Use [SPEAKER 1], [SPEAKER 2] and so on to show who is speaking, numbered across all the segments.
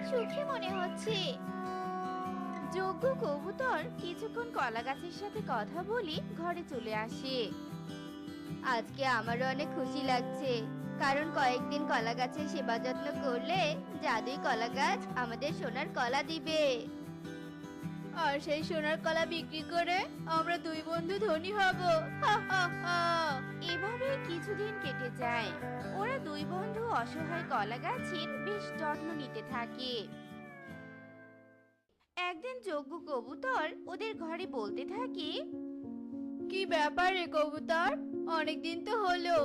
[SPEAKER 1] সুখী মনে হচ্ছে। যজ্ঞ কবুতর কিছুক্ষণ কলা গাছের সাথে কথা বলে ঘরে চলে আসে। আজকে আমারও অনেক খুশি লাগছে, কারণ কয়েকদিন কলা গাছের সেবা যত্ন করলে জাদুই কলা গাছ আমাদের সোনার কলা দিবে। আর সেই সোনার কলা বিক্রি করে আমরা দুই বন্ধু ধনী হব। হা হা হা। এভাবে কিছুদিন কেটে যায়। ওরা দুই বন্ধু অসহায় কলা গাছের বেশ যত্ন নিতে থাকে। একদিন যজ্ঞ কবুতর ওদের ঘরে বলতে থাকে, কি ব্যাপার রে কবুতর, অনেকদিন তো হলো,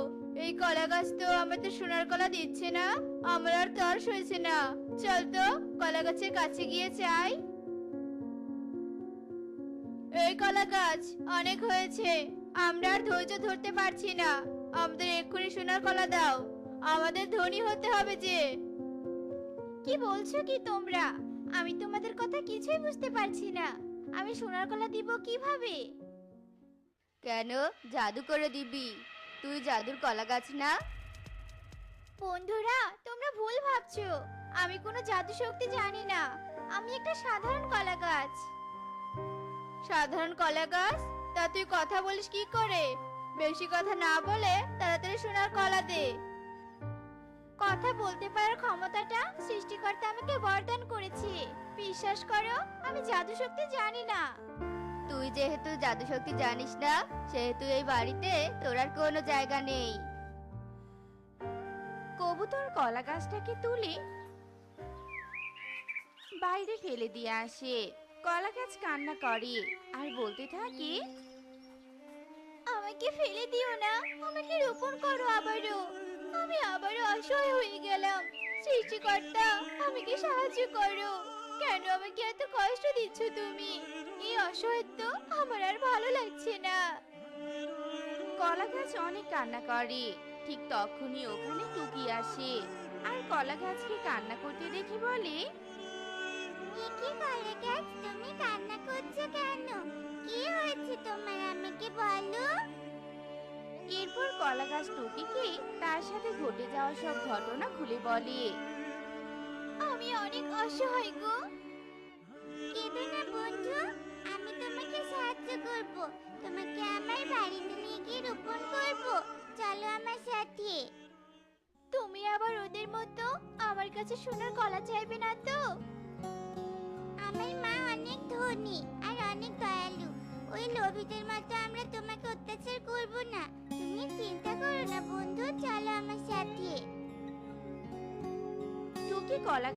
[SPEAKER 1] এই কলা গাছ তো আমাদের সোনার কলা দিচ্ছে না। আমার আর তর সইছে না, চল তো কলা গাছের কাছে গিয়ে চাই। এই কলা গাছ অনেক হয়েছে, আমরা আর ধৈর্য ধরতে পারছি না, আমাদের এক্ষুনি সোনার কলা দাও, আমাদের ধনী হতে হবে যে। কি বলছো কি তোমরা? আমি তোমাদের কথা কিছুই বুঝতে পারছি না। আমি সোনার কলা দিব কিভাবে? কেন, জাদু করে দিবি? তুই জাদুর কলা গাছ না। বন্ধুরা, তোমরা ভুল ভাবছো, আমি কোনো জাদু শক্তি জানি না, আমি একটা সাধারণ কলা গাছ। সাধারণ কলা গাছ? তা তুই কথা বলিস কি করে? বেশি কথা না বলে তাড়াতাড়ি সোনার কলা দে। কথা বলতে পারার ক্ষমতাটা সৃষ্টিকর্তা আমাকে বরদান করেছে। বিশ্বাস করো, আমি জাদু শক্তি জানি না। তুই যেহেতু জাদু শক্তি জানিস না, সেহেতু এই বাড়িতে তোর আর কোনো জায়গা নেই। কবুতর কলা গাছটাকে তুলে বাইরে ফেলে দিয়ে আসে। কলা গাছ কান্না করে আর বলতে থাকে, আমাকে ফেলে দিও না, আমাকে রোপণ করো আবারও, আমি আবারও অসহায় হয়ে গেলাম। সৃষ্টিকর্তা, আমাকে সাহায্য করো। কেন আমাকে এত কষ্ট দিচ্ছ তুমি? এই অসহায়ত্ব আমার আর ভালো লাগছে না। কলা গাছ অনেক কান্না করে। ঠিক তখনই ওখানে টুকি আসে আর কলা গাছকে কান্না করতে দেখে বলে,
[SPEAKER 2] কি কলা গাছ, তুমি কান্না করছো কেন? কি হয়েছে তোমার, আমাকে বলো।
[SPEAKER 1] এরপর কলা গাছ টুকিকে তার সাথে ঘটে যাওয়া সব ঘটনা খুলে বলে। আমি অনেক অসহায় গো।
[SPEAKER 2] কেঁদো না বন্ধু, আমি তোমাকে সাহায্য করব, তোমাকে আমার বাড়িতে নিয়ে গিয়ে রোপণ করব, চলো আমার সাথে।
[SPEAKER 1] তুমি আবার ওদের মতো আমার কাছে সোনার কলা চাইবে না তো?
[SPEAKER 2] আমার মা অনেক ধনী আর অনেক দয়ালু, ওই লোভীদের মতো আমরা তোমাকে অত্যাচার করব না। তুমি চিন্তা করো না বন্ধু, চলো আমার সাথে।
[SPEAKER 1] টুকি কলা